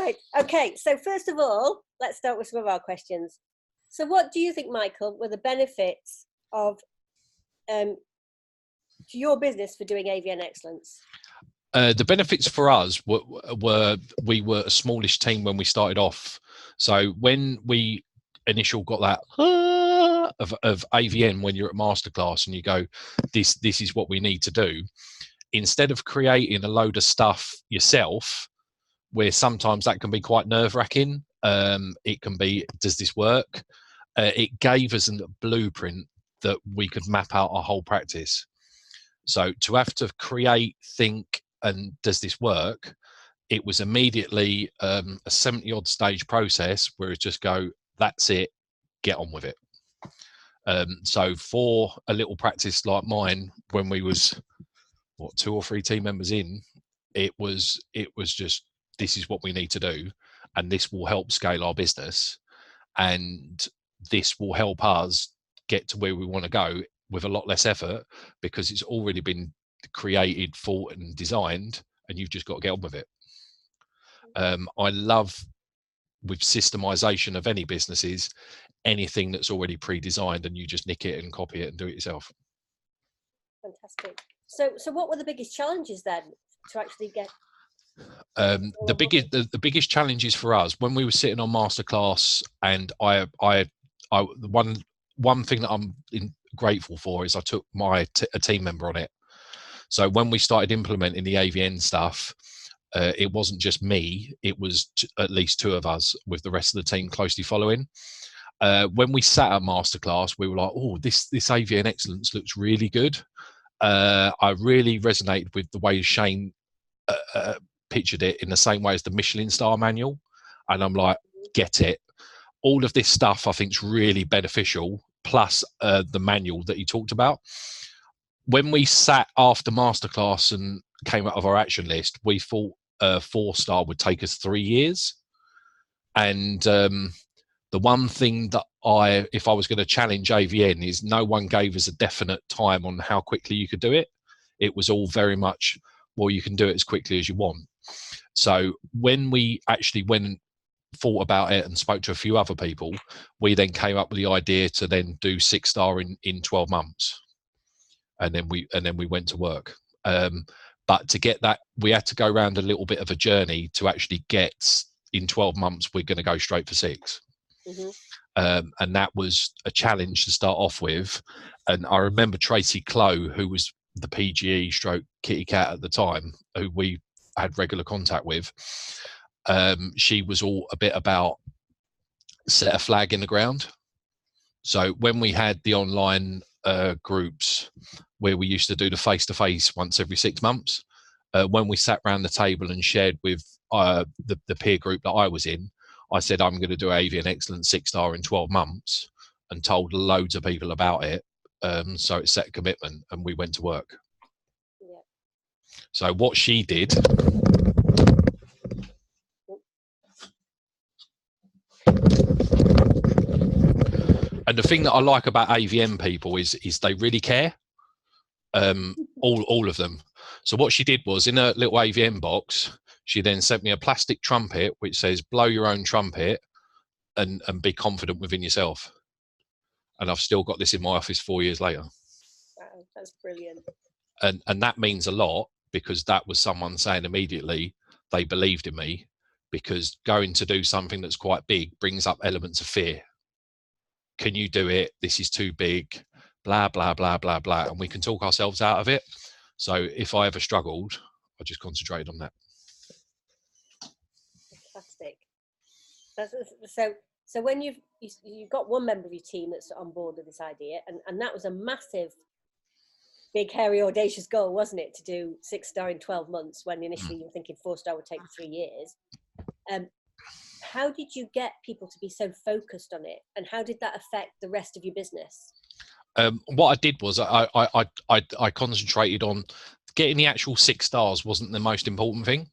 Right. Okay. So first of all, let's start with some of our questions. So what do you think, Michael, were the benefits of to your business for doing AVN Excellence? The benefits for us were we were a smallish team when we started off. So when we initial got that of AVN, when you're at masterclass and you go, this is what we need to do, instead of creating a load of stuff yourself, where sometimes that can be quite nerve-wracking, it can be, does this work? It gave us a blueprint that we could map out our whole practice. So to have to create, think, and does this work? It was immediately a 70-odd stage process where it just go, that's it, get on with it. So for a little practice like mine, when we was, what, 2 or 3 team members in, it was just, this is what we need to do, and this will help scale our business, and this will help us get to where we want to go with a lot less effort, because it's already been created, thought and designed, and you've just got to get on with it. I love, with systemization of any businesses, anything that's already pre-designed and you just nick it and copy it and do it yourself. Fantastic. So what were the biggest challenges then to actually get the biggest challenges for us when we were sitting on masterclass, and I one thing that I'm grateful for is I took a team member on it. So when we started implementing the AVN stuff, it wasn't just me, it was at least 2 of us with the rest of the team closely following. When we sat at masterclass, we were like, oh, this AVN Excellence looks really good. I really resonated with the way Shane pictured it, in the same way as the Michelin star manual, and I'm like, get it. All of this stuff I think is really beneficial, plus the manual that he talked about. When we sat after masterclass and came out of our action list, we thought 4-star would take us 3 years. And the one thing that if I was going to challenge AVN, is no one gave us a definite time on how quickly you could do it. It was all very much, well, you can do it as quickly as you want. So when we actually went and thought about it and spoke to a few other people, we then came up with the idea to then do 6-star in 12 months. And then we went to work. But to get that, we had to go around a little bit of a journey to actually get, in 12 months, we're going to go straight for 6. Mm-hmm. And that was a challenge to start off with. And I remember Tracy Clow, who was the PGE stroke kitty cat at the time, who we had regular contact with. She was all a bit about set a flag in the ground. So when we had the online groups where we used to do the face-to-face once every 6 months, when we sat around the table and shared with the peer group that I was in, I said, I'm going to do AVN Excellence 6-star in 12 months, and told loads of people about it. So it set a commitment, and we went to work. Yeah. So what she did, and the thing that I like about AVN people is they really care. All of them. So what she did was, in a little AVN box, she then sent me a plastic trumpet which says, blow your own trumpet and be confident within yourself. And I've still got this in my office 4 years later. Wow, that's brilliant. And that means a lot, because that was someone saying immediately they believed in me, because going to do something that's quite big brings up elements of fear. Can you do it? This is too big, blah, blah, blah, blah, blah. And we can talk ourselves out of it. So if I ever struggled, I just concentrated on that. Fantastic. So when you've got one member of your team that's on board with this idea, and that was a massive, big, hairy, audacious goal, wasn't it, to do 6-star in 12 months, when initially you were thinking 4-star would take 3 years. How did you get people to be so focused on it, and how did that affect the rest of your business? What I did was I concentrated on getting the actual 6 stars. Wasn't the most important thing.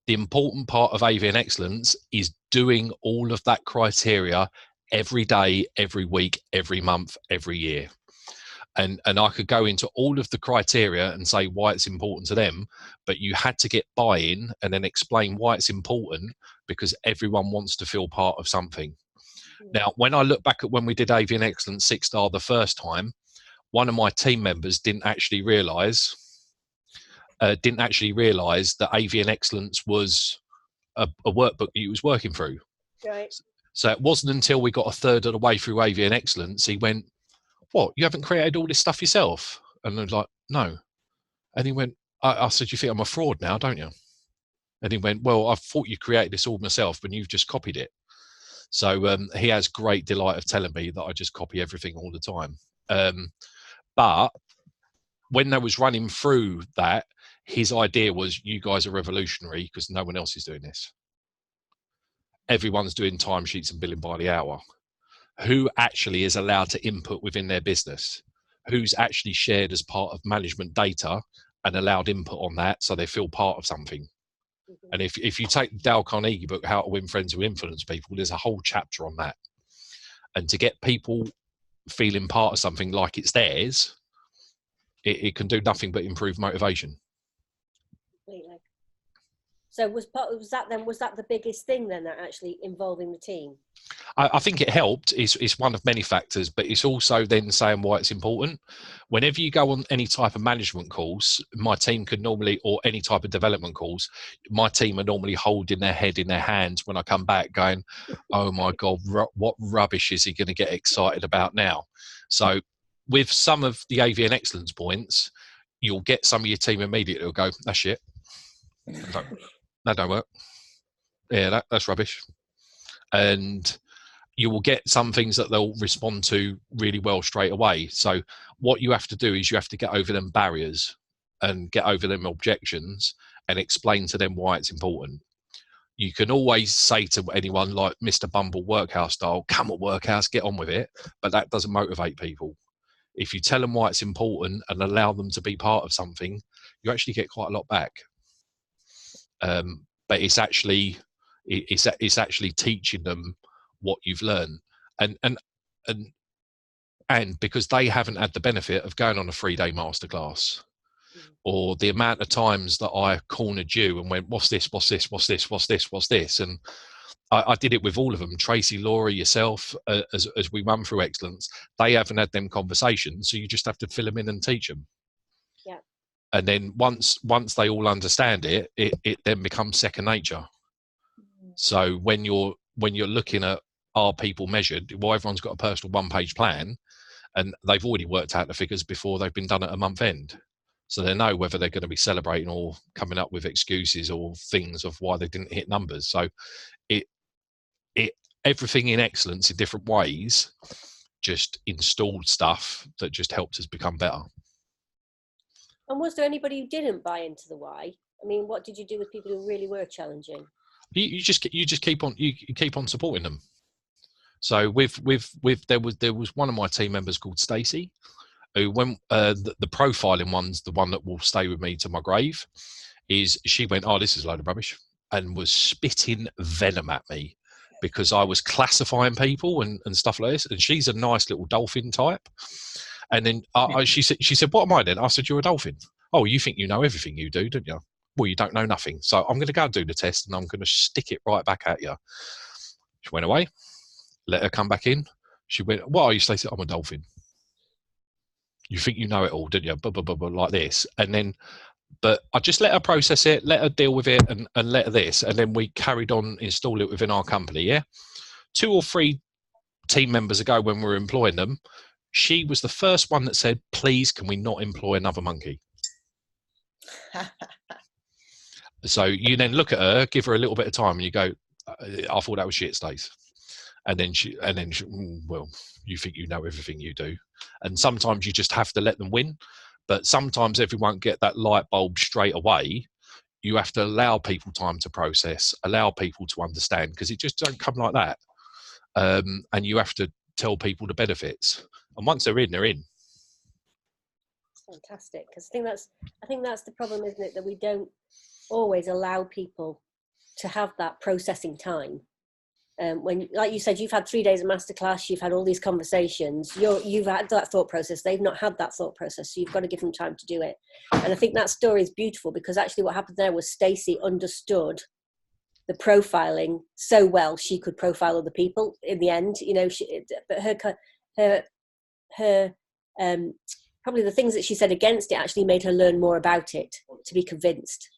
The important part of AVN Excellence is doing all of that criteria every day, every week, every month, every year. and I could go into all of the criteria and say why it's important to them, but you had to get buy-in and then explain why it's important, because everyone wants to feel part of something. Now, when I look back at when we did AVNExcellence 6-star the first time, one of my team members didn't actually realise that AVNExcellence was a workbook he was working through. Right. So it wasn't until we got a third of the way through AVNExcellence, he went, "What, you haven't created all this stuff yourself?" And I was like, "No." And he went, I said, "You think I'm a fraud now, don't you?" And he went, "Well, I thought you created this all myself, but you've just copied it." So he has great delight of telling me that I just copy everything all the time. But when they was running through that, his idea was, you guys are revolutionary because no one else is doing this. Everyone's doing timesheets and billing by the hour. Who actually is allowed to input within their business? Who's actually shared as part of management data and allowed input on that so they feel part of something? And if you take the Dale Carnegie book, How to Win Friends Who Influence People, there's a whole chapter on that. And to get people feeling part of something like it's theirs, it can do nothing but improve motivation. Completely. So was that the biggest thing then, that actually involving the team? I think it helped. It's one of many factors, but it's also then saying why it's important. Whenever you go on any type of management course, my team could normally, or any type of development course, my team are normally holding their head in their hands when I come back going, "Oh my God, what rubbish is he going to get excited about now?" So with some of the AVNExcellence points, you'll get some of your team immediately will go, "That's shit. That don't work. Yeah, that's rubbish." And you will get some things that they'll respond to really well straight away. So what you have to do is you have to get over them barriers and get over them objections and explain to them why it's important. You can always say to anyone like Mr. Bumble Workhouse style, "Come at Workhouse, get on with it," but that doesn't motivate people. If you tell them why it's important and allow them to be part of something, you actually get quite a lot back. But it's actually teaching them what you've learned, and because they haven't had the benefit of going on a 3-day masterclass, or the amount of times that I cornered you and went, "What's this? What's this? What's this? What's this? What's this?" And I did it with all of them. Tracy, Laura, yourself, as we run through excellence, they haven't had them conversations, so you just have to fill them in and teach them. Yeah. And then once they all understand it, it then becomes second nature. So when you're looking at, are people measured? Well, everyone's got a personal one-page plan, and they've already worked out the figures before they've been done at a month end. So they know whether they're going to be celebrating or coming up with excuses or things of why they didn't hit numbers. So it everything in excellence in different ways just installed stuff that just helped us become better. And was there anybody who didn't buy into the why? I mean, what did you do with people who really were challenging? You just keep on supporting them. So there was one of my team members called Stacey, who when the profiling one's the one that will stay with me to my grave, is she went, "Oh, this is a load of rubbish," and was spitting venom at me because I was classifying people and stuff like this. And she's a nice little dolphin type. And then she said, "What am I then?" I said, "You're a dolphin." "Oh, you think you know everything you do, don't you?" "Well, you don't know nothing. So I'm going to go and do the test and I'm going to stick it right back at you." She went away, let her come back in. She went, "What are you, Stacey?" "I'm a dolphin." "You think you know it all, didn't you?" Blah, blah, blah, blah, like this. And then, but I just let her process it, let her deal with it, and let her this. And then we carried on install it within our company. Yeah. 2 or 3 team members ago, when we were employing them, she was the first one that said, "Please, can we not employ another monkey?" So you then look at her, give her a little bit of time, and you go, "I thought that was shit, Stace." And then she, "Well, you think you know everything you do." And sometimes you just have to let them win. But sometimes everyone get that light bulb straight away. You have to allow people time to process, allow people to understand, because it just don't come like that. And you have to tell people the benefits. And once they're in, they're in. Fantastic, because I think that's the problem, isn't it? That we don't always allow people to have that processing time. when, like you said, you've had 3 days of masterclass, you've had all these conversations, you've had that thought process, they've not had that thought process, so you've got to give them time to do it. And I think that story is beautiful, because actually what happened there was Stacey understood the profiling so well, she could profile other people in the end, you know. But her probably the things that she said against it actually made her learn more about it to be convinced,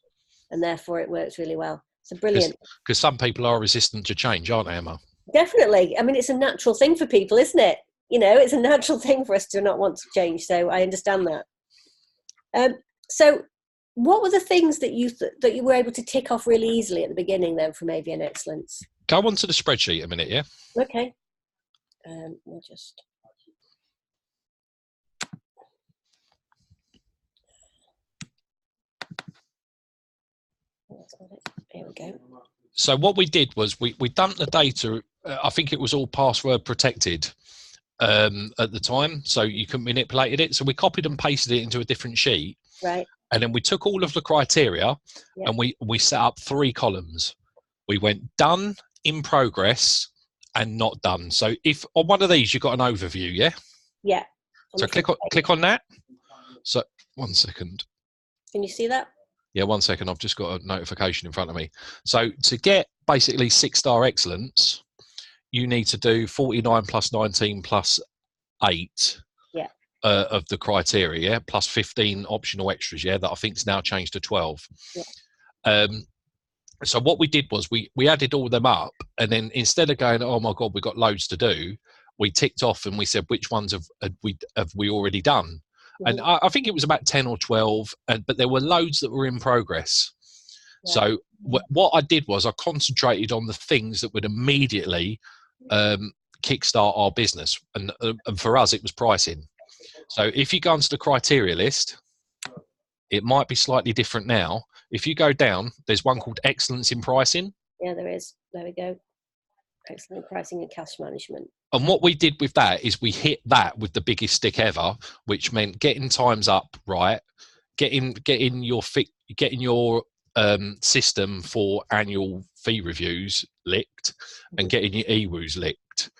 and therefore it works really well. So brilliant. Because some people are resistant to change, aren't they, Emma? Definitely. I mean, it's a natural thing for people, isn't it? You know, it's a natural thing for us to not want to change. So I understand that. So what were the things that you were able to tick off really easily at the beginning then from AVNExcellence? Go on to the spreadsheet a minute, yeah? Okay. We'll just... Here we go. So what we did was we dumped the data. I think it was all password protected at the time, so you couldn't manipulate it. So we copied and pasted it into a different sheet. Right. And then we took all of the criteria, yep, and we set up 3 columns. We went done, in progress, and not done. So if on one of these you've got an overview, yeah? Yeah. So click on that. So 1 second. Can you see that? Yeah, 1 second. I've just got a notification in front of me. So to get basically 6-star excellence, you need to do 49 plus 19 plus 8 of the criteria, plus 15 optional extras, yeah, that I think is now changed to 12. Yeah. So what we did was we added all of them up, and then instead of going, oh my God, we've got loads to do, we ticked off and we said, which ones have we already done? And I think it was about 10 or 12, but there were loads that were in progress. Yeah. So what I did was I concentrated on the things that would immediately kickstart our business. And for us, it was pricing. So if you go onto the criteria list, it might be slightly different now. If you go down, there's one called excellence in pricing. Yeah, there is. There we go. Excellent pricing and cash management. And what we did with that is we hit that with the biggest stick ever, which meant getting times up right, getting your system for annual fee reviews licked, and getting your EWOOs licked.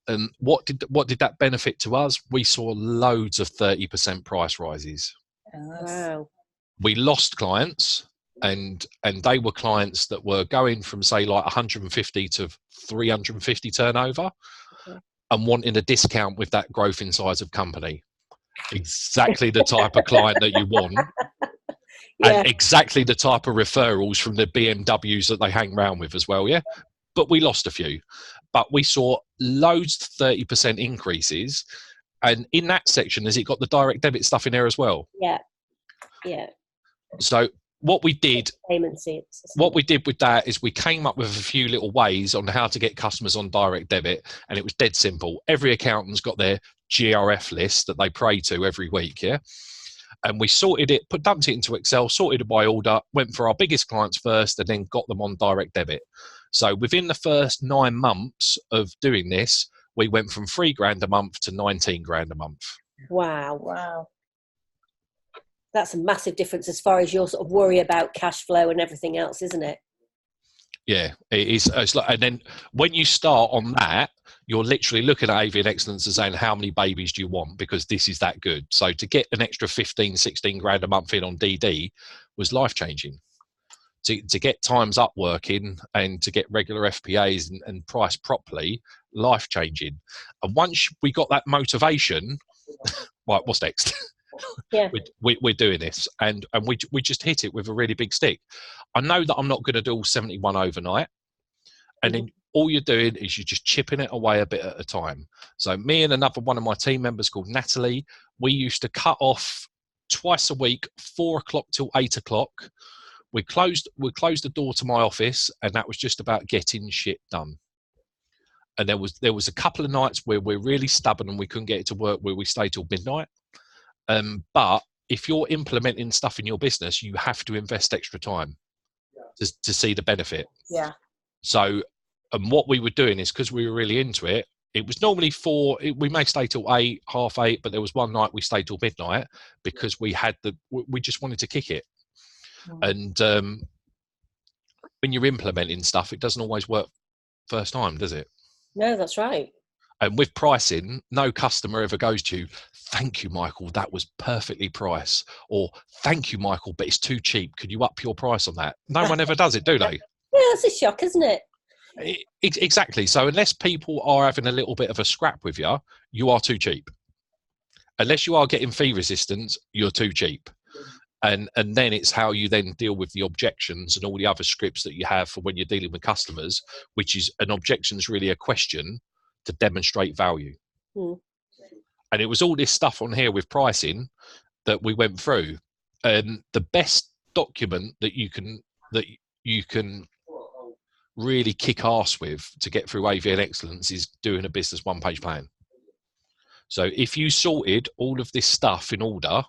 And what did that benefit to us? We saw loads of 30% price rises. Wow. We lost clients, and they were clients that were going from, say, like 150 to 350 turnover, okay, and wanting a discount with that growth in size of company. Exactly the type of client that you want. Yeah. And exactly the type of referrals from the BMWs that they hang around with as well, yeah? But we lost a few. But we saw loads, 30% increases. And in that section, has it got the direct debit stuff in there as well? Yeah. Yeah. So what we did with that is we came up with a few little ways on how to get customers on direct debit, and it was dead simple. Every accountant's got their GRF list that they pray to every week, yeah? And we sorted it, dumped it into Excel, sorted it by order, went for our biggest clients first, and then got them on direct debit. So within the first 9 months of doing this, we went from $3,000 a month to 19 grand a month. Wow. Wow. That's a massive difference as far as your sort of worry about cash flow and everything else, isn't it? Yeah, it is. It's like, and then when you start on that, you're literally looking at AVNExcellence and saying, how many babies do you want? Because this is that good. So to get an extra 15, 16 grand a month in on DD was life-changing. To get times up working and to get regular FPAs and price properly, life-changing. And once we got that motivation, right, what's next? Yeah. We're doing this, and we just hit it with a really big stick. I know that I'm not going to do all 71 overnight, and then all you're doing is you're just chipping it away a bit at a time. So me and another one of my team members called Natalie, we used to cut off twice a week, 4 o'clock till 8 o'clock. We closed the door to my office, and that was just about getting shit done. And there was a couple of nights where we're really stubborn and we couldn't get it to work, where we stayed till midnight. But if you're implementing stuff in your business, you have to invest extra time to see the benefit. Yeah. So, and what we were doing is, because we were really into it, it was normally we may stay till 8, half 8, but there was one night we stayed till midnight because we just wanted to kick it. And when you're implementing stuff, it doesn't always work first time, does it? No, that's right. And with pricing, no customer ever goes to you, thank you, Michael, that was perfectly priced. Or thank you, Michael, but it's too cheap. Could you up your price on that? No one ever does it, do they? Yeah, that's a shock, isn't it? Exactly. So unless people are having a little bit of a scrap with you, you are too cheap. Unless you are getting fee resistance, you're too cheap. And then it's how you then deal with the objections and all the other scripts that you have for when you're dealing with customers, which is an objection is really a question to demonstrate value. And it was all this stuff on here with pricing that we went through. And the best document that you can really kick ass with to get through AVNExcellence is doing a business one-page plan. So if you sorted all of this stuff in order,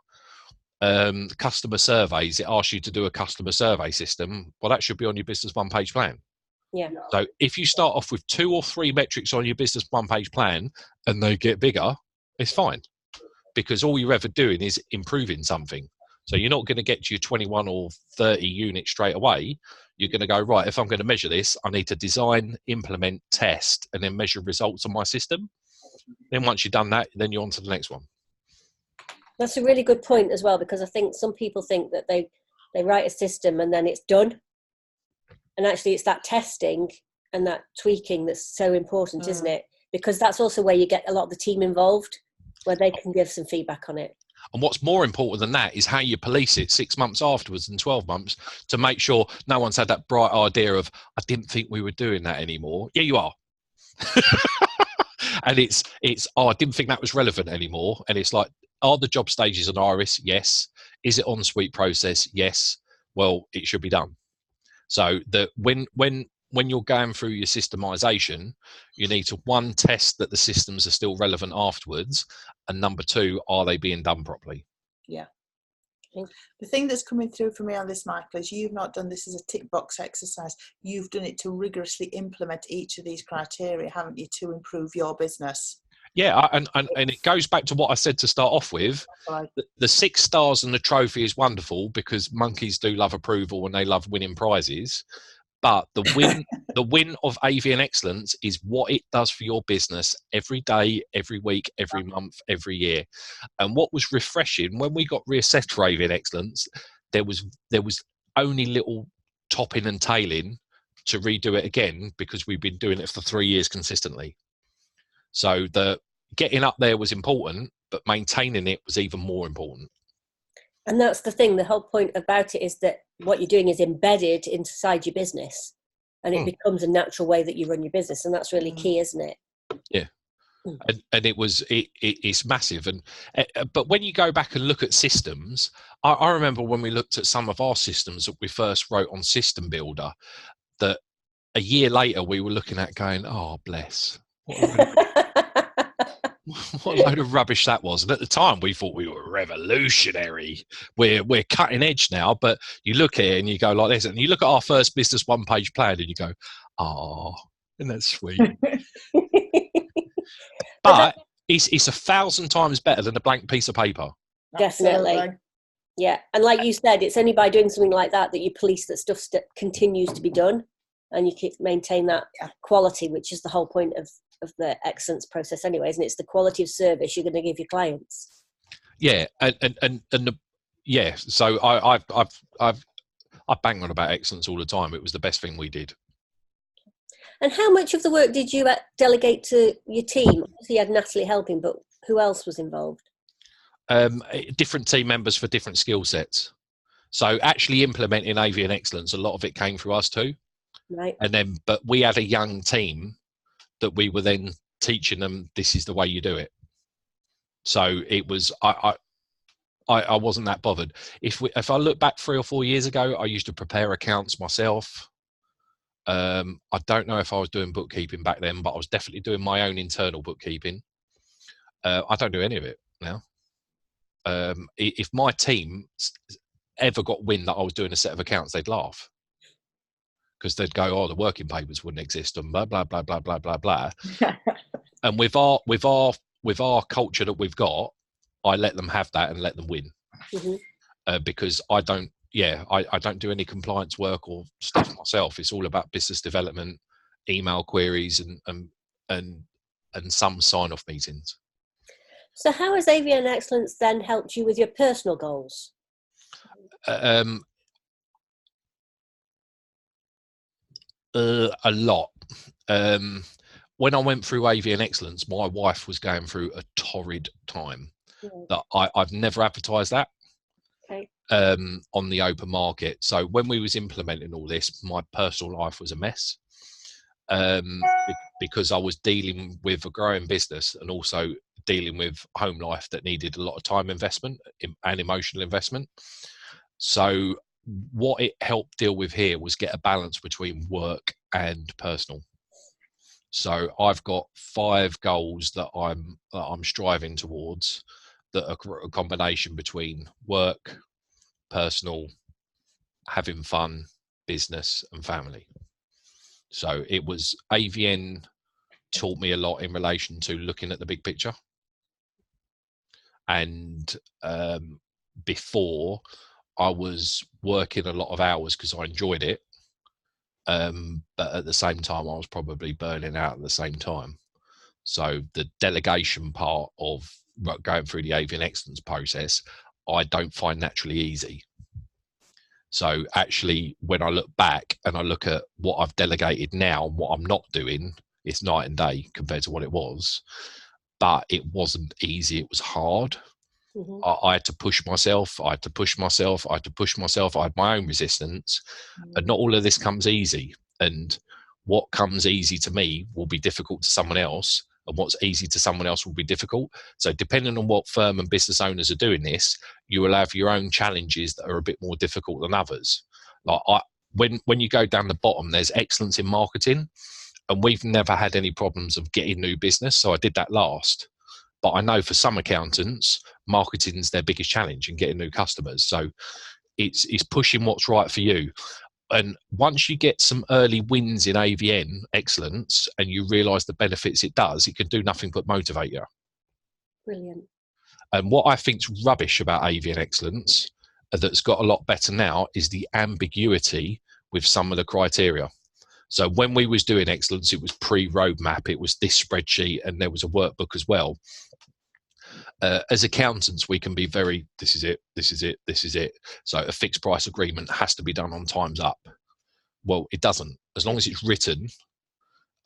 customer surveys, it asks you to do a customer survey system. Well, that should be on your business one-page plan. Yeah. So if you start off with 2 or 3 metrics on your business one-page plan and they get bigger, it's fine, because all you're ever doing is improving something. So you're not going to get to your 21 or 30 units straight away. You're going to go, right, if I'm going to measure this, I need to design, implement, test, and then measure results on my system. Then once you've done that, then you're on to the next one. That's a really good point as well, because I think some people think that they write a system and then it's done. And actually it's that testing and that tweaking that's so important, isn't it? Because that's also where you get a lot of the team involved, where they can give some feedback on it. And what's more important than that is how you police it 6 months afterwards and 12 months to make sure no one's had that bright idea of, I didn't think we were doing that anymore. Yeah, you are. And it's, oh, I didn't think that was relevant anymore. And it's like, are the job stages on Iris? Yes. Is it on suite process? Yes. Well, it should be done. So that when you're going through your systemization, you need to, 1, test that the systems are still relevant afterwards, and number 2, are they being done properly? Yeah. The thing that's coming through for me on this, Michael, is you've not done this as a tick box exercise. You've done it to rigorously implement each of these criteria, haven't you, to improve your business? Yeah, and it goes back to what I said to start off with. Right. The 6 stars and the trophy is wonderful because monkeys do love approval and they love winning prizes. But the win of AVNExcellence is what it does for your business every day, every week, every month, every year. And what was refreshing when we got reassessed for AVNExcellence, there was only little topping and tailing to redo it again because we've been doing it for 3 years consistently. So the getting up there was important, but maintaining it was even more important. And that's the thing, the whole point about it is that what you're doing is embedded inside your business, and it becomes a natural way that you run your business. And that's really key, isn't it? Yeah. And it's massive. And but when you go back and look at systems, I remember when we looked at some of our systems that we first wrote on System Builder, that a year later we were looking at going, oh, bless. What a load of rubbish that was. And at the time we thought we were revolutionary. We're cutting edge now, but you look at it and you go like this, and you look at our first business one-page plan and you go, oh, isn't that sweet? But it's 1,000 times better than a blank piece of paper. Definitely. Absolutely. Yeah. And like you said, it's only by doing something like that that you police that stuff continues to be done, and you keep maintain that quality, which is the whole point of the excellence process anyway, isn't it? It's the quality of service you're going to give your clients. Yeah. Yeah. So I bang on about excellence all the time. It was the best thing we did. And how much of the work did you delegate to your team? Obviously you had Natalie helping, but who else was involved? Different team members for different skill sets. So actually implementing AVNExcellence, a lot of it came through us too. Right. And then, but we had a young team that we were then teaching them, this is the way you do it. So it was, I wasn't that bothered. If I look back 3 or 4 years ago, I used to prepare accounts myself. I don't know if I was doing bookkeeping back then, but I was definitely doing my own internal bookkeeping. I don't do any of it now. If my team ever got wind that I was doing a set of accounts, they'd laugh. Because they'd go, oh, the working papers wouldn't exist, and blah blah blah blah blah blah blah. And with our culture that we've got, I let them have that and let them win. Because I don't do any compliance work or stuff myself. It's all about business development email queries and some sign-off meetings. So how has AVNExcellence then helped you with your personal goals? A lot. When I went through AVNExcellence, my wife was going through a torrid time. That I've never advertised that. Okay. On the open market. So when we was implementing all this, my personal life was a mess, because I was dealing with a growing business and also dealing with home life that needed a lot of time investment and emotional investment. So what it helped deal with here was get a balance between work and personal. So I've got 5 goals that I'm striving towards, that are a combination between work, personal, having fun, business, and family. So it was AVN taught me a lot in relation to looking at the big picture. And before, I was working a lot of hours because I enjoyed it, but at the same time I was probably burning out at the same time. So the delegation part of going through the AVNExcellence process, I don't find naturally easy. So actually, when I look back and I look at what I've delegated now and what I'm not doing, it's night and day compared to what it was. But it wasn't easy. It was hard. I had to push myself. I had to push myself. I had my own resistance. And not all of this comes easy. And what comes easy to me will be difficult to someone else. And what's easy to someone else will be difficult. So depending on what firm and business owners are doing this, you will have your own challenges that are a bit more difficult than others. Like when you go down the bottom, there's excellence in marketing, and we've never had any problems of getting new business. So I did that last. But I know for some accountants, marketing's their biggest challenge in getting new customers. So it's pushing what's right for you. And once you get some early wins in AVNExcellence and you realise the benefits it does, it can do nothing but motivate you. Brilliant. And what I think's rubbish about AVNExcellence, that's got a lot better now, is the ambiguity with some of the criteria. So when we was doing excellence, it was pre-roadmap, it was this spreadsheet, and there was a workbook as well. As accountants, we can be very, this is it, this is it, this is it. So a fixed price agreement has to be done on times up. Well, it doesn't. As long as it's written,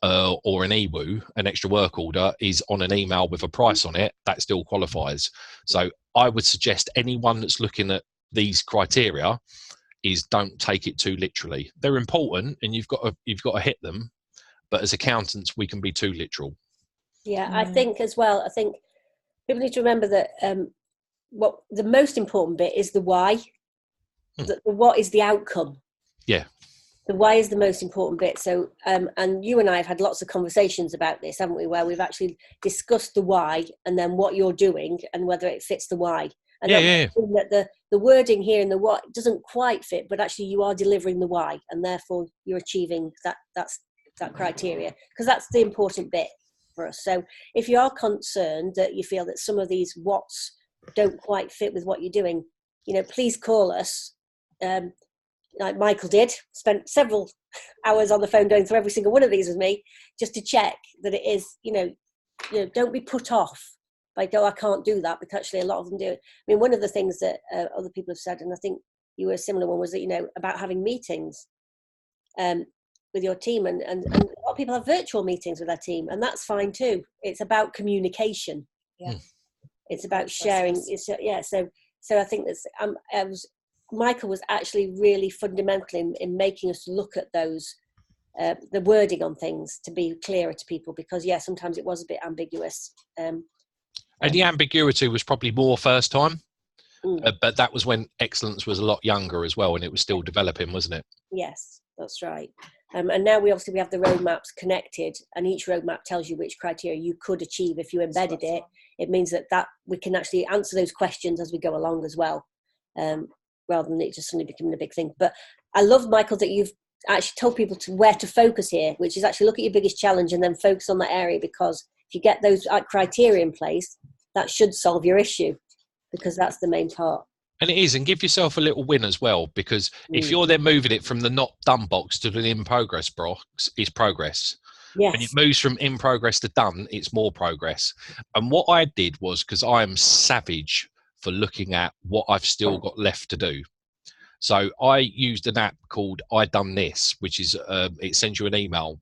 or an EWU, an extra work order, is on an email with a price on it, that still qualifies. So I would suggest anyone that's looking at these criteria is don't take it too literally. They're important and you've got to hit them, but as accountants, we can be too literal. Yeah, I think as well, I think people need to remember that what the most important bit is the why. The what is the outcome. Yeah. The why is the most important bit. So, and you and I have had lots of conversations about this, haven't we? Where we've actually discussed the why and then what you're doing and whether it fits the why. And that the wording here in the what doesn't quite fit, but actually you are delivering the why, and therefore you're achieving that criteria, because that's the important bit for us. So if you are concerned that you feel that some of these whats don't quite fit with what you're doing, please call us. Like Michael did, spent several hours on the phone going through every single one of these with me just to check that it is, don't be put off by, I can't do that, because actually a lot of them do. I mean, one of the things that other people have said, and I think you were a similar one, was that, about having meetings with your team, and a lot of people have virtual meetings with their team, and that's fine too. It's about communication. Yeah. It's about sharing. So I think that's, Michael was actually really fundamental in making us look at those, the wording on things to be clearer to people, because sometimes it was a bit ambiguous. And the ambiguity was probably more first time, but that was when excellence was a lot younger as well, and it was still developing, wasn't it? Yes, that's right. And now we have the roadmaps connected, and each roadmap tells you which criteria you could achieve if you embedded it. It means that we can actually answer those questions as we go along as well. Rather than it just suddenly becoming a big thing. But I love, Michael, that you've actually told people where to focus here, which is actually look at your biggest challenge and then focus on that area, because if you get those criteria in place, that should solve your issue, because that's the main part. And it is, and give yourself a little win as well, because if you're then moving it from the not done box to the in progress box, it's progress. Yes. When it moves from in progress to done, it's more progress. And what I did was, because I am savage for looking at what I've still got left to do. So I used an app called I Done This, which is, it sends you an email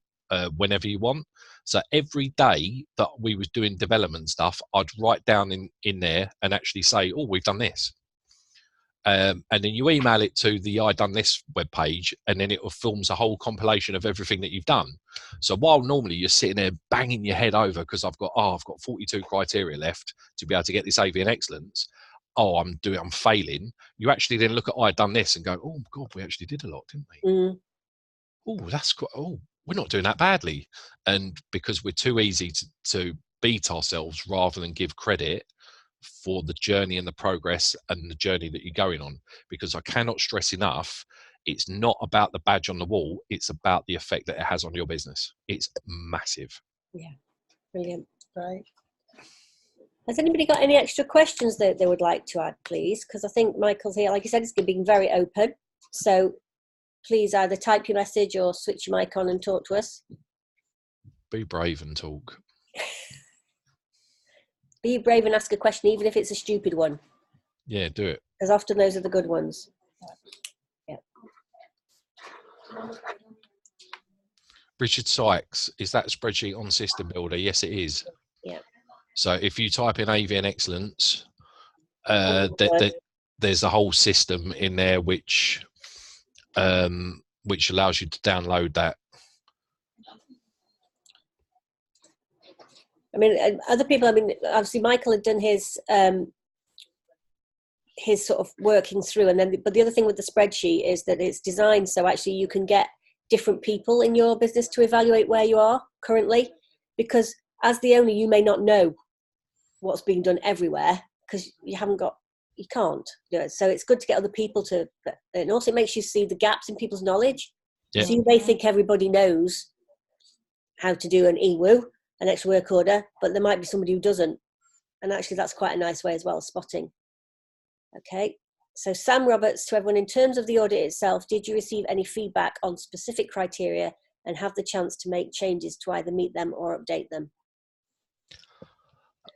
whenever you want. So every day that we was doing development stuff, I'd write down in there and actually say, oh, we've done this. And then you email it to the I Done This webpage, and then it films a whole compilation of everything that you've done. So while normally you're sitting there banging your head over because I've got 42 criteria left to be able to get this AVNExcellence. Oh, I'm failing. You actually then look at I Done This and go, oh God, we actually did a lot, didn't we? Oh, that's quite. Oh, we're not doing that badly. And because we're too easy to beat ourselves rather than give credit for the journey and the progress and the journey that you're going on, because I cannot stress enough, it's not about the badge on the wall, it's about the effect that it has on your business. It's massive. Yeah, brilliant. Right. Has anybody got any extra questions that they would like to add, please? Because I think Michael's here, like you said, it's being very open, so please either type your message or switch your mic on and talk to us. Be brave and talk. Be brave and ask a question, even if it's a stupid one. Yeah, do it. Because often those are the good ones. Yeah. Richard Sykes, is that spreadsheet on System Builder? Yes, it is. Yeah. So if you type in AVNExcellence, there's a whole system in there which allows you to download that. I mean, other people, I mean, obviously Michael had done his sort of working through, and then, but the other thing with the spreadsheet is that it's designed so actually you can get different people in your business to evaluate where you are currently, because as the owner, you may not know what's being done everywhere because you can't do it. So it's good to get other people to, and also it makes you see the gaps in people's knowledge. Yeah. So you may think everybody knows how to do an EWU, an extra work order, but there might be somebody who doesn't. And actually that's quite a nice way as well, spotting. Okay, so Sam Roberts, to everyone, in terms of the audit itself, did you receive any feedback on specific criteria and have the chance to make changes to either meet them or update them?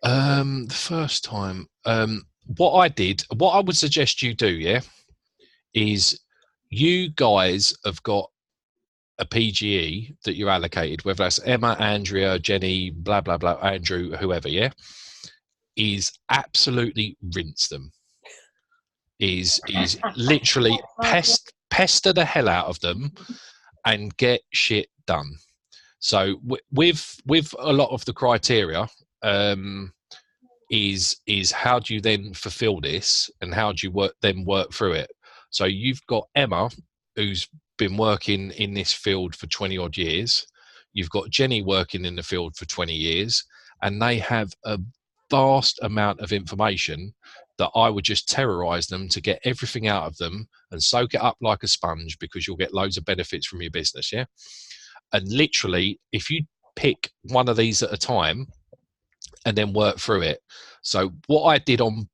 The first time, what I would suggest you do, is you guys have got a PGE that you're allocated, whether that's Emma, Andrea, Jenny, blah, blah, blah, Andrew, whoever, is absolutely rinse them. Is literally pester the hell out of them and get shit done. So with a lot of the criteria, is how do you then fulfill this and how do you work through it? So you've got Emma, who's been working in this field for 20 odd years. You've got Jenny working in the field for 20 years, and they have a vast amount of information that I would just terrorize them to get everything out of them and soak it up like a sponge, because you'll get loads of benefits from your business. Yeah. And literally, if you pick one of these at a time and then work through it. So what I did on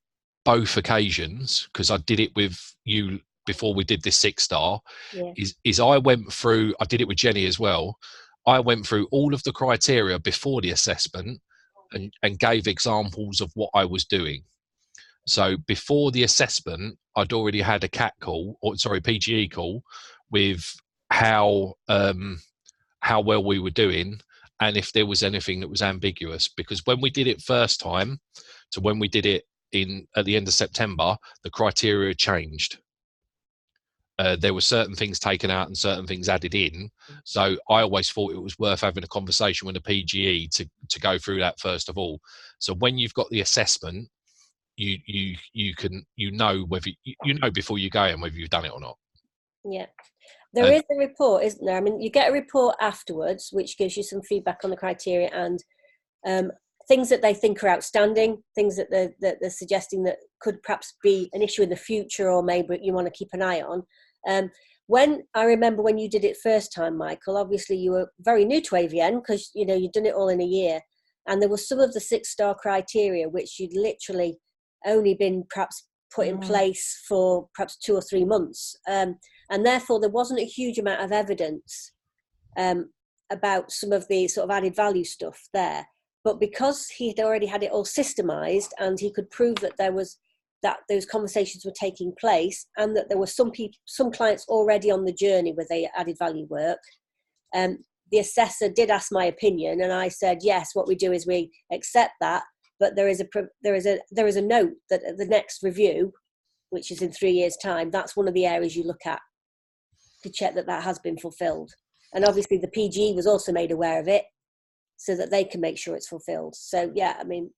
both occasions, because I did it with you before we did this 6-star, is I went through, I did it with Jenny as well. I went through all of the criteria before the assessment and gave examples of what I was doing. So before the assessment, I'd already had a PGE call with how well we were doing and if there was anything that was ambiguous. Because when we did it first time to when we did it at the end of September, the criteria changed. There were certain things taken out and certain things added in. So I always thought it was worth having a conversation with a PGE to go through that first of all. So when you've got the assessment, you know whether you know before you go and whether you've done it or not. Yeah. There is a report, isn't there? I mean, you get a report afterwards, which gives you some feedback on the criteria and things that they think are outstanding, things that they're suggesting that could perhaps be an issue in the future, or maybe you want to keep an eye on. When I remember when you did it first time, Michael, obviously you were very new to AVN because, you'd done it all in a year. And there was some of the 6-star criteria, which you'd literally only been perhaps put in place for perhaps 2 or 3 months. And therefore there wasn't a huge amount of evidence about some of the sort of added value stuff there. But because he'd already had it all systemized and he could prove that that those conversations were taking place and that there were some clients already on the journey with the added value work, the assessor did ask my opinion, and I said, yes, what we do is we accept that, but there is a note that at the next review, which is in 3 years' time, that's one of the areas you look at to check that has been fulfilled. And obviously the PGE was also made aware of it so that they can make sure it's fulfilled. So, yeah, I mean...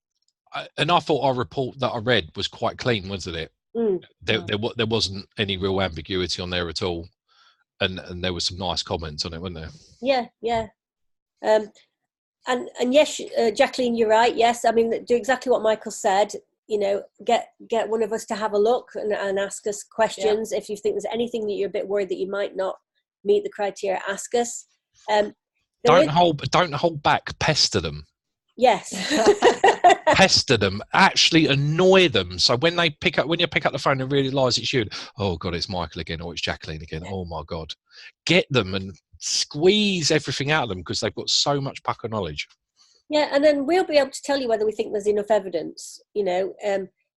And I thought our report that I read was quite clean, wasn't it? There wasn't any real ambiguity on there at all. And there were some nice comments on it, weren't there? Yeah. And yes, Jacqueline, you're right. Yes, I mean, do exactly what Michael said. You know, get one of us to have a look and ask us questions. If you think there's anything that you're a bit worried that you might not meet the criteria, ask us. Don't hold back. Pester them. Yes. Pester them. Actually annoy them. So when you pick up the phone and realise it's you, oh God, it's Michael again, or it's Jacqueline again. Oh my God, get them and squeeze everything out of them because they've got so much pack of knowledge. Yeah, and then we'll be able to tell you whether we think there's enough evidence. You know,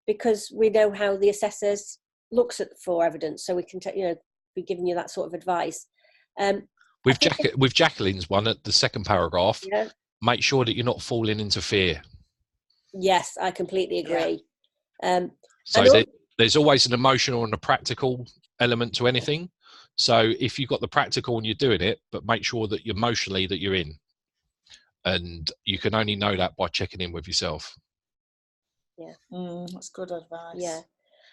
because we know how the assessors looks for evidence, so we can be giving you that sort of advice. With Jacqueline's one at the second paragraph. Yeah. Make sure that you're not falling into fear. Yes, I completely agree. So there's always an emotional and a practical element to anything. So if you've got the practical and you're doing it, but make sure that emotionally that you're in. And you can only know that by checking in with yourself. Yeah. That's good advice. Yeah.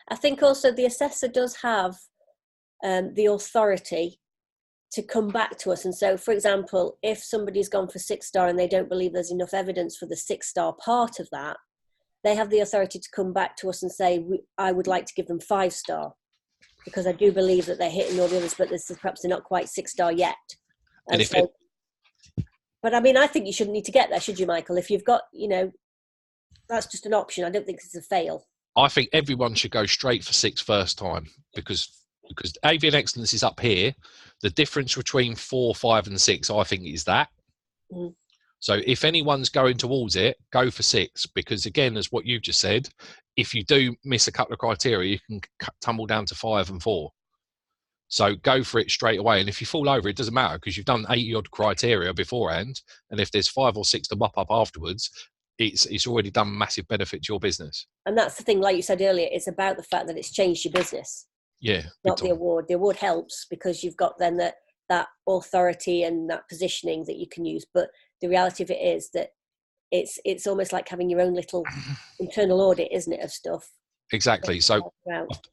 I think also the assessor does have the authority to come back to us. And so, for example, if somebody's gone for 6-star and they don't believe there's enough evidence for the 6-star part of that, they have the authority to come back to us and say, I would like to give them 5-star because I do believe that they're hitting all the others, but perhaps they're not quite 6-star yet. But I mean, I think you shouldn't need to get there, should you, Michael? If you've got, that's just an option. I don't think it's a fail. I think everyone should go straight for 6 first time because AVNExcellence is up here. The difference between 4, 5 and 6, I think, is that. So if anyone's going towards it, go for 6 because, again, as what you've just said, if you do miss a couple of criteria, you can tumble down to 5 and 4. So go for it straight away. And if you fall over, it doesn't matter because you've done 80-odd criteria beforehand. And if there's 5 or 6 to mop up afterwards, it's already done massive benefit to your business. And that's the thing, like you said earlier, it's about the fact that it's changed your business. Yeah. Not the award. The award helps because you've got then that authority and that positioning that you can use. But the reality of it is that it's almost like having your own little internal audit, isn't it, of stuff. Exactly. So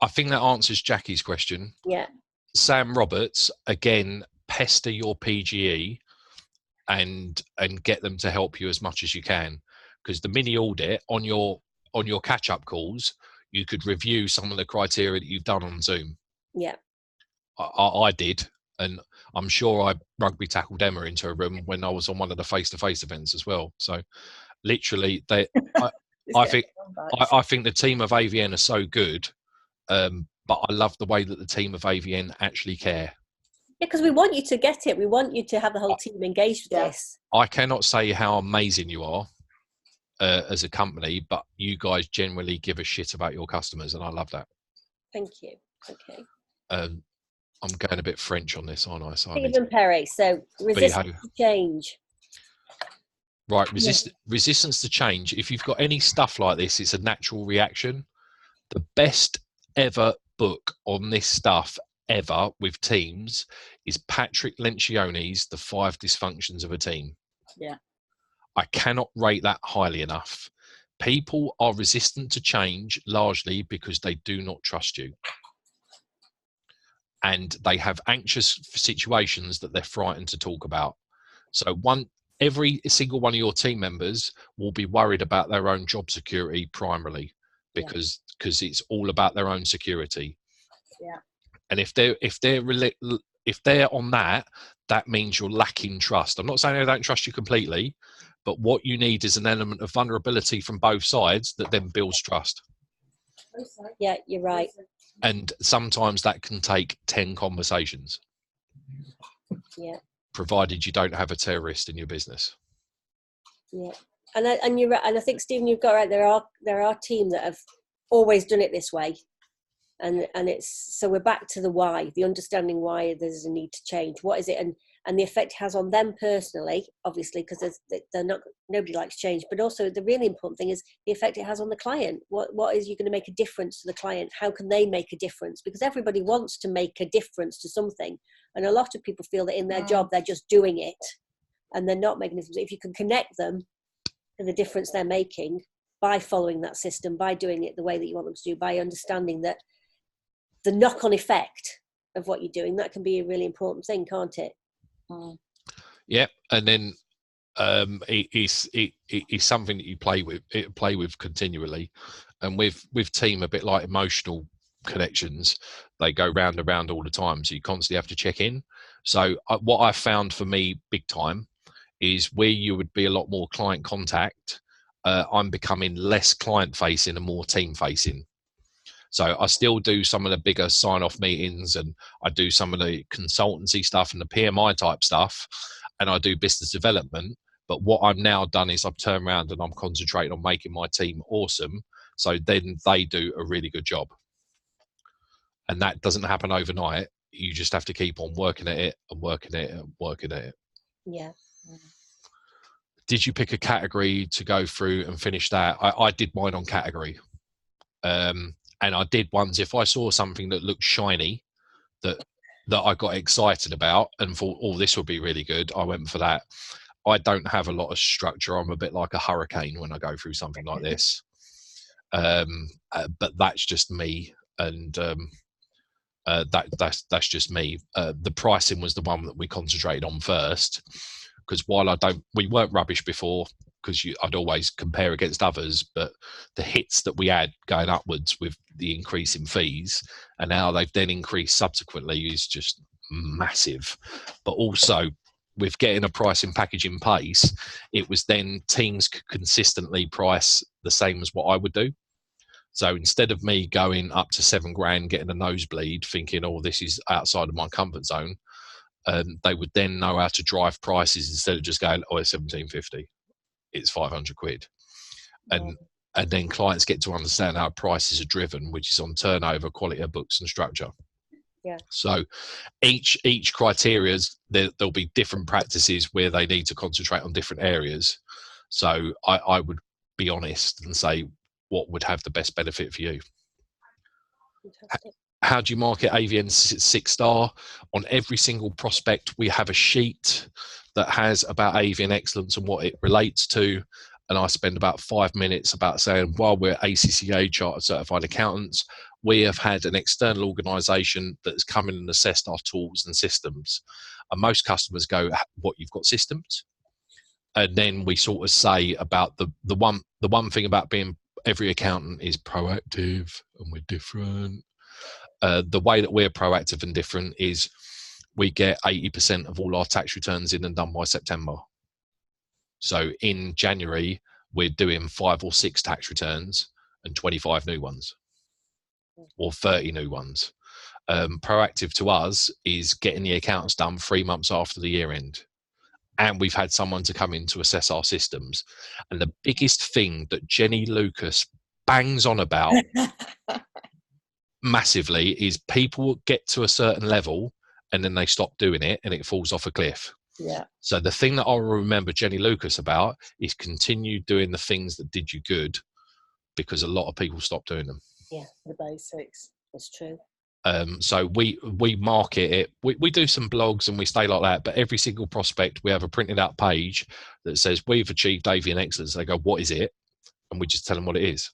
I think that answers Jackie's question. Yeah. Sam Roberts, again, pester your PGE and get them to help you as much as you can. Because the mini audit on your catch-up calls, you could review some of the criteria that you've done on Zoom. Yeah. I did. And I'm sure I rugby tackled Emma into a room when I was on one of the face-to-face events as well. So literally, I think the team of AVN are so good, but I love the way that the team of AVN actually care. Yeah, because we want you to get it. We want you to have the whole team engaged with this. I cannot say how amazing you are as a company, but you guys generally give a shit about your customers, and I love that. Thank you. Okay. I'm going a bit French on this, aren't I? So Stephen Perry. So resistance to change. Right, resistance to change. If you've got any stuff like this, it's a natural reaction. The best ever book on this stuff ever with teams is Patrick Lencioni's The 5 Dysfunctions of a Team. Yeah. I cannot rate that highly enough. People are resistant to change largely because they do not trust you. And they have anxious situations that they're frightened to talk about. So every single one of your team members will be worried about their own job security primarily because it's all about their own security. Yeah. And if they're on that means you're lacking trust. I'm not saying they don't trust you completely, but what you need is an element of vulnerability from both sides that then builds trust. Yeah, you're right. And sometimes that can take 10 conversations. Yeah. Provided you don't have a terrorist in your business. Yeah. And you're right. And I think, Stephen, you've got right. There are teams that have always done it this way. And it's, so we're back to the why, the understanding why there's a need to change. What is it? And the effect it has on them personally, obviously, because nobody likes change, but also the really important thing is the effect it has on the client. What is you going to make a difference to the client? How can they make a difference? Because everybody wants to make a difference to something. And a lot of people feel that in their job, they're just doing it and they're not making a difference. If you can connect them to the difference they're making by following that system, by doing it the way that you want them to do, by understanding that the knock-on effect of what you're doing, that can be a really important thing, can't it? Yeah, and then it's something that you play with continually, and with team, a bit like emotional connections, they go round and round all the time, so you constantly have to check in. So what I found for me big time is where you would be a lot more client contact, I'm becoming less client facing and more team facing. So I still do some of the bigger sign-off meetings, and I do some of the consultancy stuff and the PMI type stuff, and I do business development. But what I've now done is I've turned around and I'm concentrating on making my team awesome. So then they do a really good job. And that doesn't happen overnight. You just have to keep on working at it and working at it and working at it. Yeah. Did you pick a category to go through and finish that? I did mine on category. And I did ones, if I saw something that looked shiny, that I got excited about and thought, oh, this would be really good, I went for that. I don't have a lot of structure. I'm a bit like a hurricane when I go through something like this. But that's just me. And that's just me. The pricing was the one that we concentrated on first, because while we weren't rubbish before, because I'd always compare against others, but the hits that we had going upwards with the increase in fees, and now they've then increased subsequently, is just massive. But also with getting a pricing package in place, it was then teams could consistently price the same as what I would do. So instead of me going up to $7,000, getting a nosebleed, thinking, oh, this is outside of my comfort zone, they would then know how to drive prices instead of just going, oh, it's $1,750. It's £500. And then clients get to understand how prices are driven, which is on turnover, quality of books, and structure. Yeah. So each criteria, there'll be different practices where they need to concentrate on different areas. So I would be honest and say what would have the best benefit for you. Fantastic. How do you market AVN 6-star? On every single prospect, we have a sheet that has about AVNExcellence and what it relates to. And I spend about 5 minutes about saying, while we're ACCA Chartered Certified Accountants, we have had an external organisation that has come in and assessed our tools and systems. And most customers go, what, you've got systems? And then we sort of say about the one thing about being, every accountant is proactive and we're different. The way that we're proactive and different is we get 80% of all our tax returns in and done by September. So in January, we're doing 5 or 6 tax returns and 25 new ones, or 30 new ones. Proactive to us is getting the accounts done 3 months after the year end. And we've had someone to come in to assess our systems. And the biggest thing that Jenny Lucas bangs on about massively is people get to a certain level and then they stop doing it and it falls off a cliff. Yeah. So the thing that I'll remember Jenny Lucas about is continue doing the things that did you good, because a lot of people stop doing them. Yeah, the basics. That's true. So we market it. We do some blogs and we stay like that, but every single prospect, we have a printed out page that says we've achieved AVNExcellence. They go, what is it? And we just tell them what it is.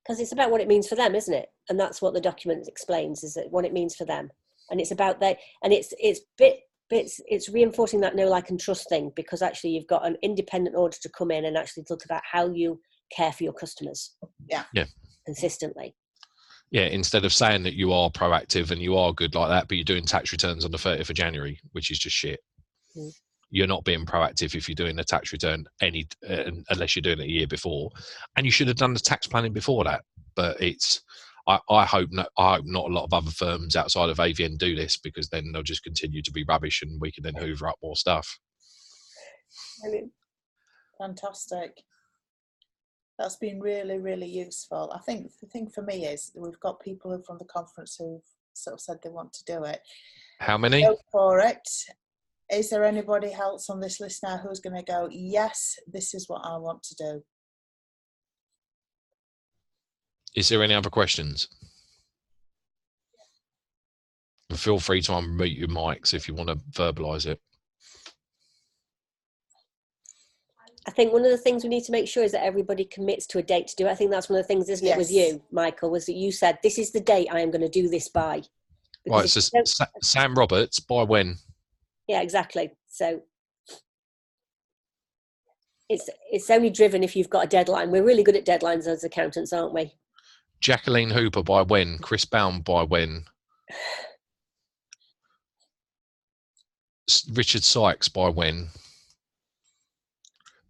Because it's about what it means for them, isn't it? And that's what the document explains, is that what it means for them. And it's about it's reinforcing that know, like, and trust thing, because actually you've got an independent auditor to come in and actually look at how you care for your customers. Yeah. Consistently. Yeah, instead of saying that you are proactive and you are good like that, but you're doing tax returns on the 30th of January, which is just shit. you're not being proactive if you're doing a tax return unless you're doing it a year before, and you should have done the tax planning before that. But I hope not a lot of other firms outside of AVN do this, because then they'll just continue to be rubbish and we can then hoover up more stuff. Fantastic. That's been really, really useful. I think the thing for me is we've got people from the conference who've sort of said they want to do it. How many? Go for it. Is there anybody else on this list now who's going to go, yes, this is what I want to do? Is there any other questions? Feel free to unmute your mics if you want to verbalise it. I think one of the things we need to make sure is that everybody commits to a date to do it. I think that's one of the things, isn't it, with you, Michael, was that you said, this is the date I am going to do this by. Right, so Sam Roberts, by when? Yeah, exactly. So it's only driven if you've got a deadline. We're really good at deadlines as accountants, aren't we? Jacqueline Hooper, by when? Chris Baum, by when? Richard Sykes, by when?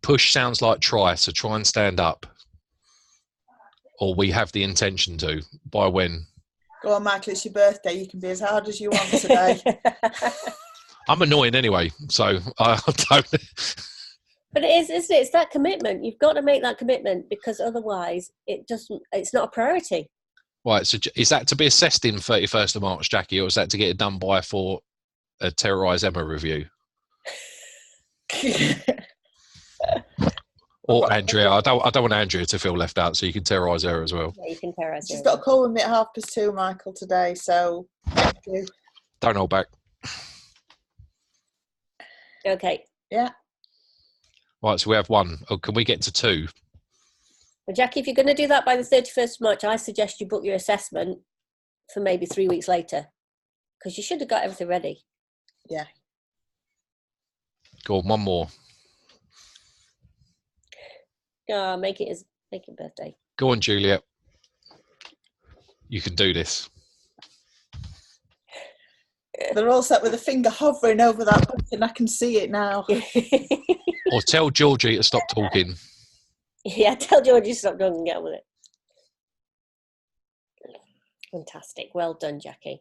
Push sounds like try, so try and stand up. Or we have the intention to. By when? Go on, Michael, it's your birthday. You can be as hard as you want today. I'm annoying anyway, so I don't. But it is, isn't it? It's that commitment. You've got to make that commitment, because otherwise it's not a priority. Right, so is that to be assessed in 31st of March, Jackie, or is that to get it done by for a Terrorise Emma review? Or Andrea. I don't want Andrea to feel left out, so you can terrorise her as well. Yeah, you can terrorise her. She's got a call with me at 2:30, Michael, today, so thank you. Don't hold back. Okay. Yeah. Right, so we have one. Oh, can we get to two? Well, Jackie, if you're going to do that by the 31st of March, I suggest you book your assessment for maybe 3 weeks later, because you should have got everything ready. Yeah. Go on, one more. Make it birthday. Go on, Juliet. You can do this. They're all set with a finger hovering over that button. I can see it now. Or tell Georgie to stop talking. Yeah, tell Georgie to stop talking and get on with it. Fantastic. Well done, Jackie.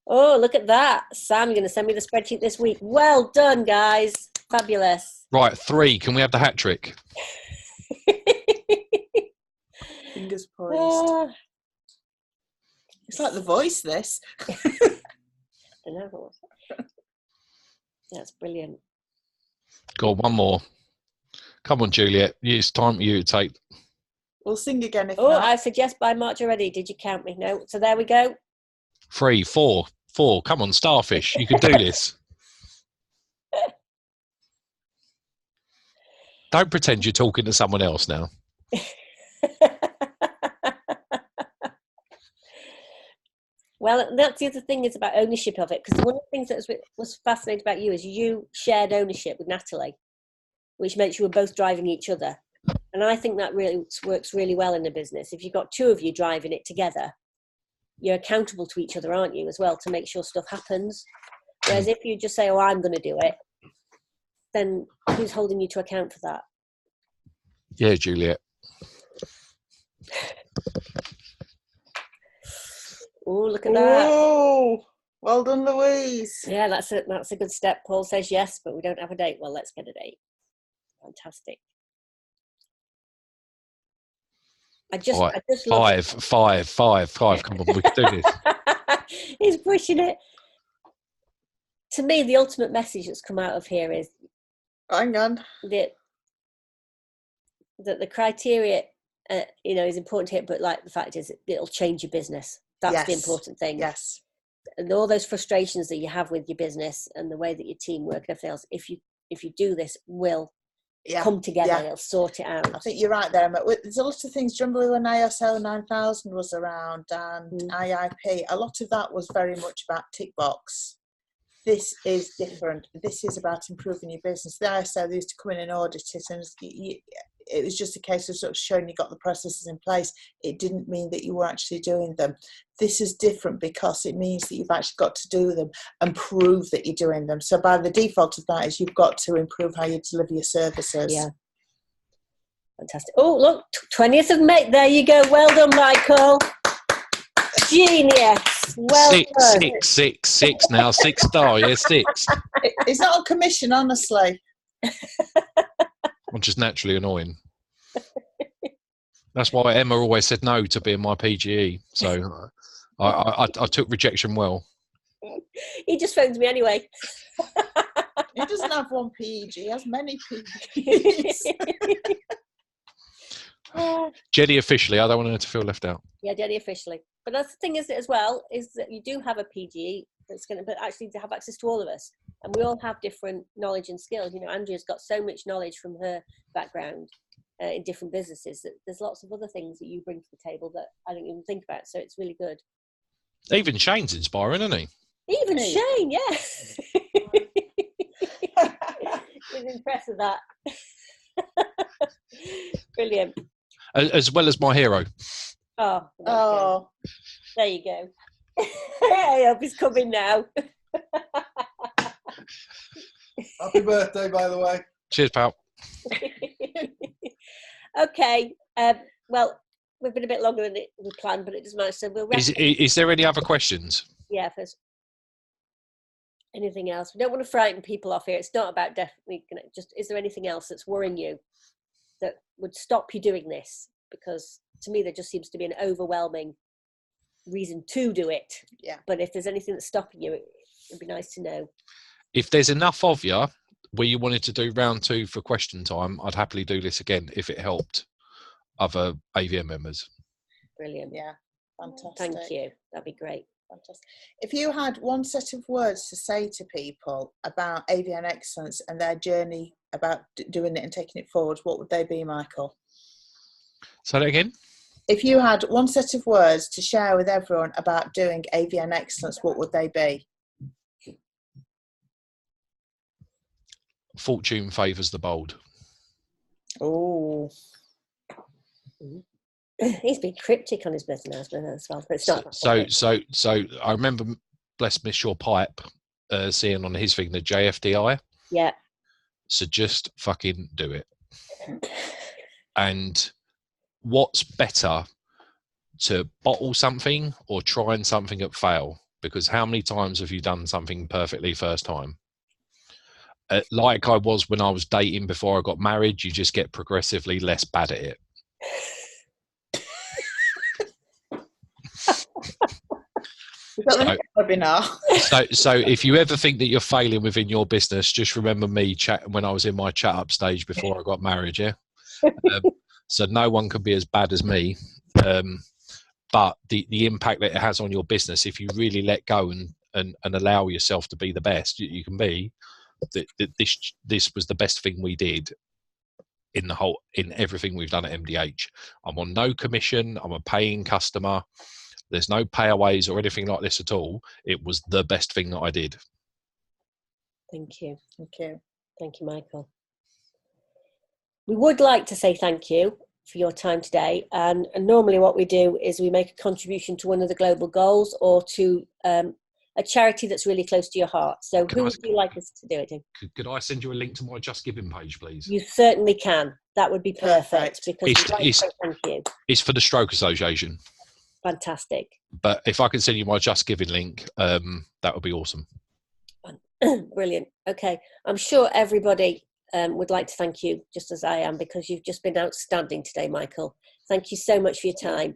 Oh, look at that. Sam, you're going to send me the spreadsheet this week. Well done, guys. Fabulous. Right, 3. Can we have the hat trick? Fingers poised. It's like The Voice, this. I know. That's brilliant. Go on, one more. Come on, Juliet. It's time for you to take. We'll sing again if not. I suggest by March already. Did you count me? No. So there we go. 3, 4. Come on, Starfish. You can do this. Don't pretend you're talking to someone else now. Well, that's the other thing is about ownership of it, because one of the things that was fascinating about you is you shared ownership with Natalie, which makes you were both driving each other. And I think that really works really well in a business. If you've got two of you driving it together, you're accountable to each other, aren't you, as well, to make sure stuff happens. Whereas if you just say, oh, I'm going to do it, then who's holding you to account for that? Yeah, Juliet. Oh, look at that. Oh, well done, Louise. Yeah, that's a good step. Paul says yes, but we don't have a date. Well, let's get a date. Fantastic. I just love 5. Come on, we can do this. He's pushing it. To me, the ultimate message that's come out of here is hang on. That the criteria, is important here, but like the fact is, it'll change your business. That's the important thing. Yes. And all those frustrations that you have with your business and the way that your team work and everything else, if you do this, will come together. They'll sort it out. I think you're right there. There's a lot of things. Do you remember when ISO 9000 was around and IIP? A lot of that was very much about tick box. This is different. This is about improving your business. The ISO, they used to come in and audit it, and it was just a case of sort of showing you got the processes in place. It didn't mean that you were actually doing them. This is different because it means that you've actually got to do them and prove that you're doing them. So by the default of that is you've got to improve how you deliver your services. Yeah. Fantastic. Oh, look, 20th of May. There you go. Well done, Michael. Genius. Well done. Six now. 6 star, yeah, 6. It's not on commission, honestly. I'm just naturally annoying. That's why Emma always said no to being my PGE. So I took rejection well. He just phones me anyway. He doesn't have one PEG, he has many PEGs. Jenny officially, I don't want her to feel left out. Yeah, Jenny officially. But that's the thing is as well, is that you do have a PGE that's going to, but actually to have access to all of us. And we all have different knowledge and skills. You know, Andrea's got so much knowledge from her background in different businesses that there's lots of other things that you bring to the table that I don't even think about. So it's really good. Even Shane's inspiring, isn't he? Even Shane, yes. He's impressed with that. Brilliant. As well as my hero. Oh. There you go. I hope he's coming now. Happy birthday, by the way. Cheers, pal. Okay. Well, we've been a bit longer than we planned, but it doesn't matter. So we'll wrap Is there any other questions? Yeah, if there's anything else. We don't want to frighten people off here. It's not about definitely just, is there anything else that's worrying you that would stop you doing this? Because to me, there just seems to be an overwhelming reason to do it. Yeah. But if there's anything that's stopping you, it'd be nice to know. If there's enough of you where you wanted to do round 2 for question time, I'd happily do this again if it helped other AVN members. Brilliant. Yeah, fantastic. Thank you. That'd be great. Fantastic. If you had one set of words to say to people about AVNExcellence and their journey about doing it and taking it forward, what would they be, Michael? Say that again? If you had one set of words to share with everyone about doing AVNExcellence, what would they be? Fortune favours the bold. Oh. He's been cryptic on his business as well. But it's not. So I remember, bless Miss Shaw Pipe, seeing on his thing the JFDI. Yeah. So just fucking do it. And what's better, to bottle something or trying something at fail? Because how many times have you done something perfectly first time? Like I was when I was dating before I got married, you just get progressively less bad at it. So if you ever think that you're failing within your business, just remember me when I was in my chat up stage before I got married. Yeah. So no one can be as bad as me. But the impact that it has on your business, if you really let go and allow yourself to be the best you can be, this was the best thing we did in everything we've done at MDH. I'm on no commission. I'm a paying customer. There's no payaways or anything like this at all. It was the best thing that I did. Thank you. Thank you. Thank you, Michael. We would like to say thank you for your time today. And normally what we do is we make a contribution to one of the global goals or to a charity that's really close to your heart. So who would you like us to do it to? Could I send you a link to my Just Giving page, please? You certainly can. That would be perfect. Because thank you. It's for the Stroke Association. Fantastic. But if I can send you my Just Giving link, that would be awesome. Brilliant. Okay. I'm sure everybody would like to thank you, just as I am, because you've just been outstanding today, Michael. Thank you so much for your time.